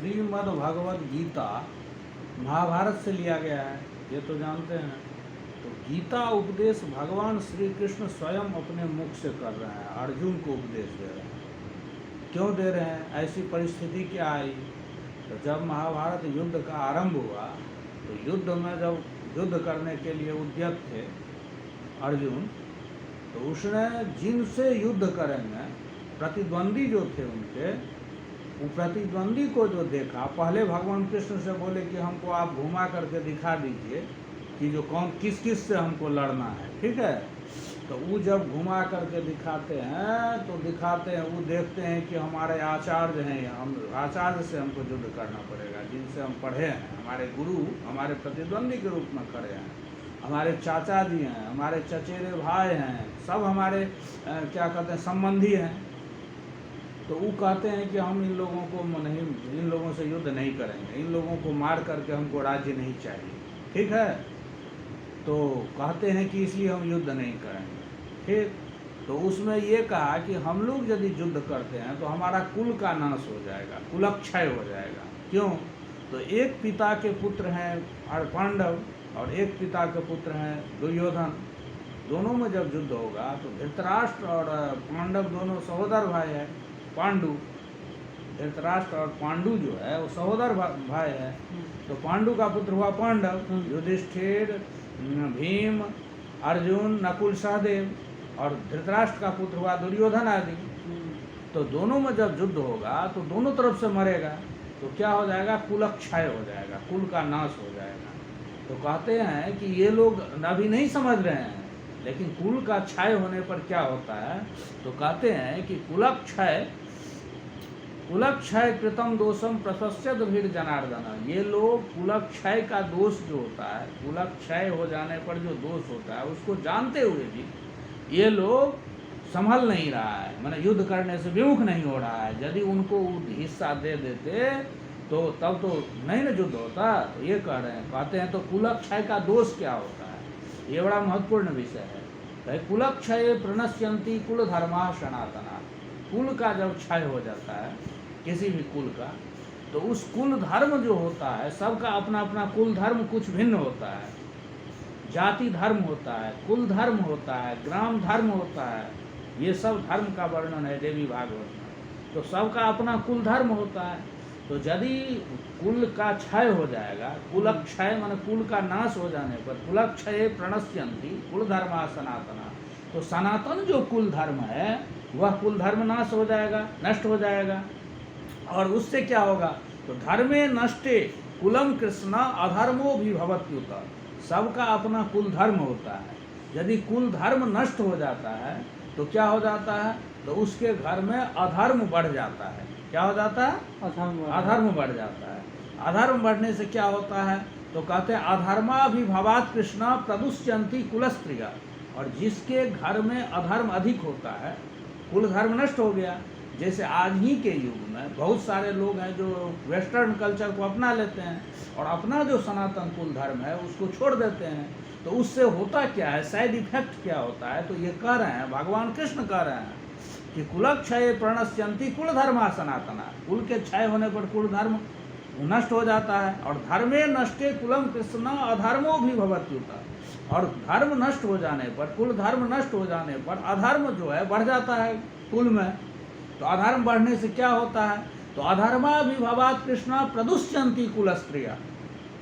श्रीमद् भगवद गीता महाभारत से लिया गया है, ये तो जानते हैं। तो गीता उपदेश भगवान श्री कृष्ण स्वयं अपने मुख से कर रहे हैं, अर्जुन को उपदेश दे रहे हैं। क्यों दे रहे हैं? ऐसी परिस्थिति क्या आई? तो जब महाभारत युद्ध का आरंभ हुआ, तो युद्ध में जब युद्ध करने के लिए उद्यत थे अर्जुन, तो उसने जिनसे युद्ध करेंगे प्रतिद्वंदी जो थे उनके, वो प्रतिद्वंदी को जो देखा, पहले भगवान कृष्ण से बोले कि हमको आप घुमा करके दिखा दीजिए कि जो कौन किस किस से हमको लड़ना है, ठीक है। तो वो जब घुमा करके दिखाते हैं तो दिखाते हैं, वो देखते हैं कि हमारे आचार्य हैं, हम आचार्य से हमको युद्ध करना पड़ेगा, जिनसे हम पढ़े हैं, हमारे गुरु हमारे प्रतिद्वंदी के रूप में खड़े हैं, हमारे चाचा जी हैं, हमारे चचेरे भाई हैं, सब हमारे क्या कहते हैं संबंधी हैं। तो वो कहते हैं कि हम इन लोगों को नहीं, इन लोगों से युद्ध नहीं करेंगे, इन लोगों को मार करके हमको राज्य नहीं चाहिए, ठीक है। तो कहते हैं कि इसलिए हम युद्ध नहीं करेंगे, ठीक। तो उसमें ये कहा कि हम लोग यदि युद्ध करते हैं तो हमारा कुल का नाश हो जाएगा, कुलक्षय हो जाएगा। क्यों? तो एक पिता के पुत्र हैं और पांडव, और एक पिता के पुत्र हैं दुर्योधन। दोनों में जब युद्ध होगा तो धृतराष्ट्र और पांडव दोनों सहोदर भाई हैं। पांडु, धृतराष्ट्र और पांडु जो है वो सहोदर भाई है। तो पांडु का पुत्र हुआ पांडव, युधिष्ठिर, भीम, अर्जुन, नकुल, सहदेव, और धृतराष्ट्र का पुत्र हुआ दुर्योधन आदि। तो दोनों में जब युद्ध होगा तो दोनों तरफ से मरेगा, तो क्या हो जाएगा? कुलक्षय हो जाएगा, कुल का नाश हो जाएगा। तो कहते हैं कि ये लोग अभी नहीं समझ रहे हैं, लेकिन कुल का क्षय होने पर क्या होता है? तो कहते हैं कि कुलक्षय कृतम दोषम प्रशस्यत भीड़ जनार्दन। ये लोग कुलक्षय का दोष जो होता है, कुलक्षय हो जाने पर जो दोष होता है, उसको जानते हुए भी ये लोग संभल नहीं रहा है, माने युद्ध करने से विमुख नहीं हो रहा है। यदि उनको हिस्सा दे देते तो तब तो नहीं ना युद्ध होता। तो ये कह रहे हैं, कहते हैं तो कुलक्षय का दोष क्या होता है? ये बड़ा महत्वपूर्ण विषय है। तो कुलक्षय प्रणश्यंती कुल धर्मा सनातना। कुल का जब क्षय हो जाता है किसी भी कुल का, तो उस कुल धर्म जो होता है, सबका अपना अपना कुल धर्म कुछ भिन्न होता है। जाति धर्म होता है, कुल धर्म होता है, ग्राम धर्म होता है, ये सब धर्म का वर्णन है देवी भागवत में। तो सबका अपना कुल धर्म होता है। तो यदि कुल का क्षय हो जाएगा, कुलक्षय माने कुल का नाश हो जाने पर, कुलक्षय प्रणश्यंती कुल धर्मा सनातना, तो सनातन जो कुल धर्म है वह कुल धर्म नाश हो जाएगा, नष्ट हो जाएगा। और उससे क्या होगा? तो धर्मे नष्टे कुलम कृष्ण अधर्मो भी भवत्युत। सबका अपना कुल धर्म होता है। यदि कुल धर्म नष्ट हो जाता है तो क्या हो जाता है? तो उसके घर में अधर्म बढ़ जाता है। क्या हो जाता है? अधर्म बढ़ जाता है। अधर्म बढ़ने से क्या होता है? तो कहते हैं अधर्माभिभवात कृष्णा प्रदुष्यंती कुलस्त्रिया। और जिसके घर में अधर्म अधिक होता है, कुल धर्म नष्ट हो गया। जैसे आज ही के युग में बहुत सारे लोग हैं जो वेस्टर्न कल्चर को अपना लेते हैं और अपना जो सनातन कुल धर्म है उसको छोड़ देते हैं। तो उससे होता क्या है, साइड इफेक्ट क्या होता है? तो ये कह रहे हैं, भगवान कृष्ण कह रहे हैं कि कुलक्षय प्रणश्यंती कुल धर्मा सनातना। कुल के क्षय होने पर कुल धर्म नष्ट हो जाता है। और धर्मे नष्टे कुलम कृष्ण अधर्मो भी भवत्युत। और धर्म नष्ट हो जाने पर, कुल धर्म नष्ट हो जाने पर अधर्म जो है बढ़ जाता है कुल में। तो अधर्म बढ़ने से क्या होता है? तो अधर्माभिभवात कृष्णा प्रदुष्यंती कुलस्त्रिया।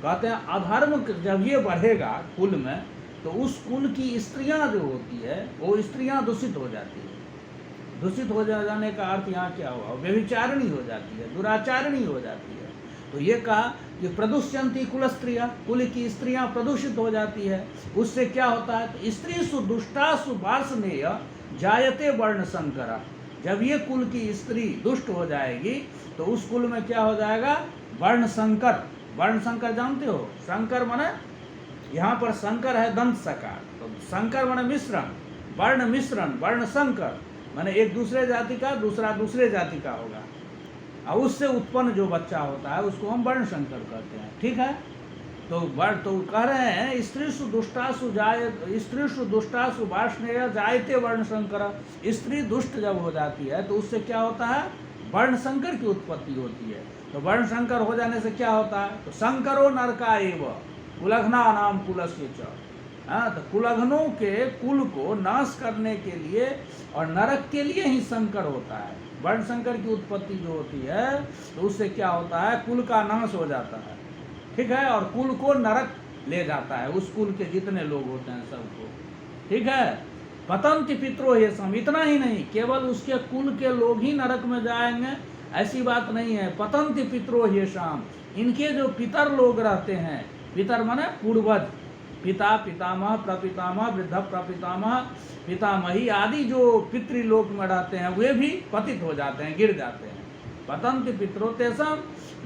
कहते हैं अधर्म जब ये बढ़ेगा कुल में, तो उस कुल की स्त्रियां जो होती है वो स्त्रियां दूषित हो जाती है। दूषित हो जाने का अर्थ यहाँ क्या हुआ? व्यभिचारिणी हो जाती है, दुराचारिणी हो जाती है। तो ये कहा कि प्रदुष्यंती कुलस्त्रिया, कुल की स्त्रियां प्रदूषित हो जाती है। उससे क्या होता है? तो स्त्रीसु दुष्टासु वार्ष्णेय जायते वर्ण संकरा। जब ये कुल की स्त्री दुष्ट हो जाएगी तो उस कुल में क्या हो जाएगा? वर्ण संकर। वर्ण संकर जानते हो? संकर माने यहाँ पर संकर है दंत सकार, तो संकर माने मिश्रण, वर्ण मिश्रण, वर्ण संकर माने एक दूसरे जाति का दूसरा दूसरे जाति का होगा, और उससे उत्पन्न जो बच्चा होता है उसको हम वर्ण संकर कहते हैं, ठीक है। तो कह रहे हैं स्त्रीषु दुष्टासु वार्ष्णेय जायते वर्ण संकर। स्त्री दुष्ट जब हो जाती है तो उससे क्या होता है? वर्ण संकर की उत्पत्ति होती है। तो वर्ण संकर हो जाने से क्या होता है, तो संकरो नरका एव कुलघ्ना नाम कुलस्य च। तो कुलघ्नों के कुल को नाश करने के लिए और नरक के लिए ही संकर होता है। वर्ण संकर की उत्पत्ति जो होती है तो उससे क्या होता है, कुल का नाश हो जाता है, ठीक है, और कुल को नरक ले जाता है, उस कुल के जितने लोग होते हैं सबको, ठीक है। पतंति पितरो ये सम, इतना ही नहीं, केवल उसके कुल के लोग ही नरक में जाएंगे ऐसी बात नहीं है। पतंति पितरो ये शाम, इनके जो पितर लोग रहते हैं, पितर माने पूर्वज, पिता, पितामह, प्रपितामह, वृद्ध प्रपितामह, पितामही आदि जो पितृलोक में रहते हैं वे भी पतित हो जाते हैं, गिर जाते हैं। पतंति पितरो तेषां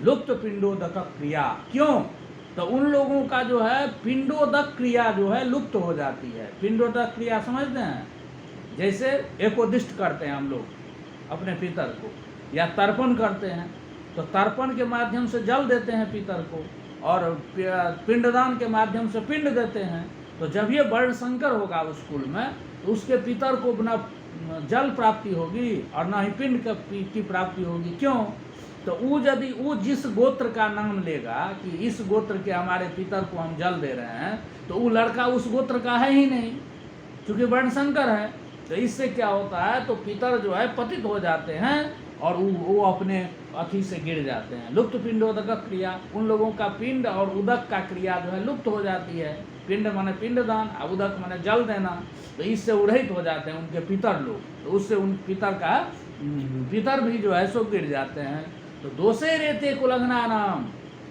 लुप्त पिंडोदक क्रिया, क्यों, तो उन लोगों का जो है पिंडोदक क्रिया जो है लुप्त हो जाती है। पिंडोदक क्रिया समझते हैं, जैसे एकोदिष्ट करते हैं हम लोग अपने पितर को, या तर्पण करते हैं, तो तर्पण के माध्यम से जल देते हैं पितर को, और पिंडदान के माध्यम से पिंड देते हैं। तो जब ये वर्ण संकर होगा उस कुल में, तो उसके पितर को न जल प्राप्ति होगी और न ही पिंड की प्राप्ति होगी। क्यों, तो वो यदि वो जिस गोत्र का नाम लेगा कि इस गोत्र के हमारे पितर को हम जल दे रहे हैं, तो वो लड़का उस गोत्र का है ही नहीं, क्योंकि वर्ण संकर है। तो इससे क्या होता है, तो पितर जो है पतित हो जाते हैं और वो अपने अथी से गिर जाते हैं। लुप्त पिंडोदक क्रिया, उन लोगों का पिंड और उदक का क्रिया जो है लुप्त हो जाती है। पिंड माने पिंडदान, उदक माने जल देना, तो इससे उड़हित हो जाते हैं उनके पितर लोग, तो उससे उन पितर भी जो है सो गिर जाते हैं। तो दोषे रहते कुलघ्ना नाम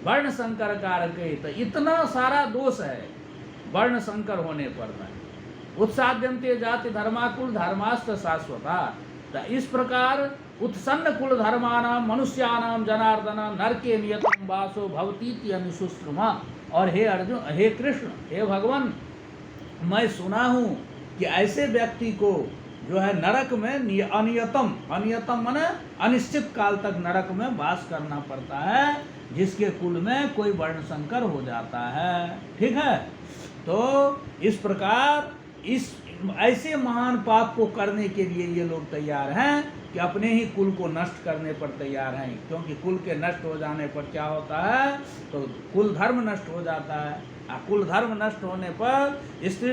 वर्ण संकर कारक, तो इतना सारा दोष है वर्ण संकर होने पर में। उत्साद्यंते जाति धर्माकुल धर्मास्त्र शाश्वता, तो इस प्रकार उत्सन्न कुल धर्मानाम मनुष्यानाम जनार्दन नरके नियतम वासो भवतीति अनुसुश्रुमा। और हे अर्जुन, हे कृष्ण, हे भगवान, मैं सुना हूँ कि ऐसे व्यक्ति को जो है नरक में अनियतम, अनियतम माने अनिश्चित काल तक नरक में वास करना पड़ता है, जिसके कुल में कोई वर्ण संकर हो जाता है, ठीक है। तो इस प्रकार इस ऐसे महान पाप को करने के लिए ये लोग तैयार हैं कि अपने ही कुल को नष्ट करने पर तैयार हैं, क्योंकि कुल के नष्ट हो जाने पर क्या होता है, तो कुल धर्म नष्ट हो जाता है। कुल धर्म नष्ट होने पर स्त्री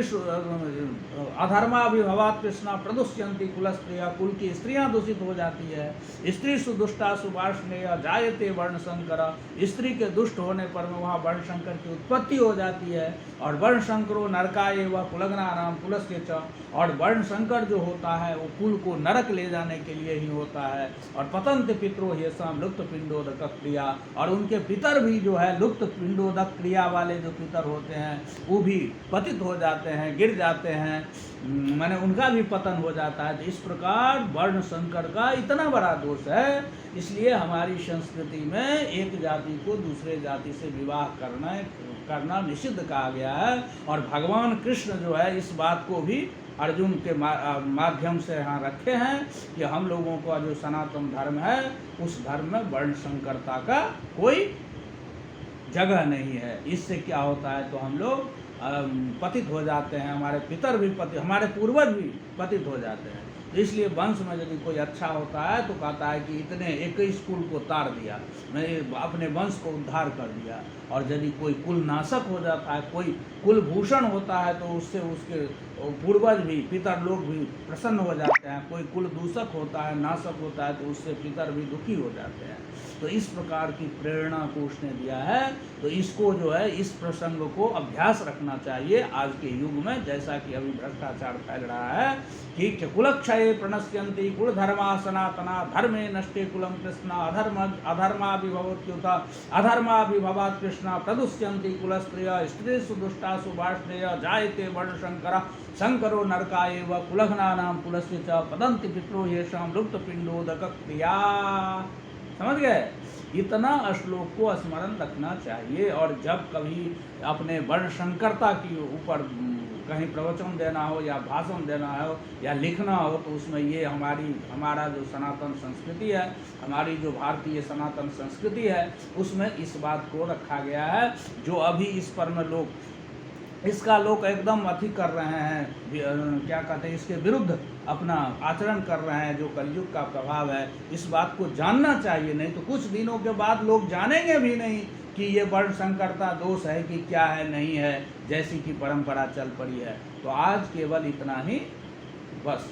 अधर्माभिभवात् कृष्णा प्रदुष्यन्ति कुलस्त्रिया, कुल की स्त्रियां दूषित हो जाती है। स्त्री सुदुष्टा सुभाषणेय जायते वर्ण संकर, स्त्री के दुष्ट होने पर में वहाँ वर्ण संकर की उत्पत्ति हो जाती है। और वर्ण संकरो नरकाय व कुलघ्ना नाम कुलस्य च, और वर्ण संकर जो होता है वो कुल को नरक ले जाने के लिए ही होता है। और पतंत पितरो येषां लुप्त पिंडोदक क्रिया, और उनके पितर भी जो है लुप्त पिंडोदक क्रिया वाले जो पितर होते हैं वो भी पतित हो जाते हैं, गिर जाते हैं, माने उनका भी पतन हो जाता है। तो इस प्रकार वर्ण संकर का इतना बड़ा दोष है, इसलिए हमारी संस्कृति में एक जाति को दूसरे जाति से विवाह करना निषिद्ध कहा गया है। और भगवान कृष्ण जो है इस बात को भी अर्जुन के माध्यम से यहाँ रखे हैं कि हम लोगों का जो सनातन धर्म है उस धर्म में वर्ण संकरता का कोई जगह नहीं है। इससे क्या होता है, तो हम लोग पतित हो जाते हैं, हमारे पितर भी पतित, हमारे पूर्वज भी पतित हो जाते हैं। तो इसलिए वंश में यदि कोई अच्छा होता है तो कहता है कि इतने 21 कुल को तार दिया, मैंने अपने वंश को उद्धार कर दिया। और यदि कोई कुल नाशक हो जाता है, कोई कुल भूषण होता है, तो उससे उसके पूर्वज भी, पितर लोग भी प्रसन्न हो जाते हैं। कोई कुल दूषक होता है, नाशक होता है, तो उससे पितर भी दुखी हो जाते हैं। तो इस प्रकार की प्रेरणा को उसने दिया है। तो इसको जो है, इस प्रसंग को अभ्यास रखना चाहिए आज के युग में, जैसा कि अभी भ्रष्टाचार फैल रहा है कि कुलक्षये प्रणश्यन्ति कुल धर्मा सनातना धर्मे नष्टे कुलम कृष्णा अधर्माभिभवत्युत अधर्माभिभवात् कृष्णा प्रदुष्यन्ति कुलस्त्रिय स्त्री सुदुष्टा सुभाषणेय जायते वर्ण संकर संकरो नरकाय व कुलघ्ना नाम कुलस्य च पतन्ति पितरो येषां लुप्त पिंडोदक क्रिया। समझ गए? इतना श्लोक को स्मरण रखना चाहिए। और जब कभी अपने वर्ण संकरता के ऊपर कहीं प्रवचन देना हो या भाषण देना हो या लिखना हो, तो उसमें ये हमारा जो सनातन संस्कृति है, हमारी जो भारतीय सनातन संस्कृति है, उसमें इस बात को रखा गया है। जो अभी इस पर में लोग इसका लोग एकदम अति कर रहे हैं, क्या कहते हैं, इसके विरुद्ध अपना आचरण कर रहे हैं, जो कलयुग का प्रभाव है। इस बात को जानना चाहिए, नहीं तो कुछ दिनों के बाद लोग जानेंगे भी नहीं कि ये वर्ण संकरता दोष है कि क्या है, नहीं है, जैसी कि परंपरा चल पड़ी है। तो आज केवल इतना ही बस।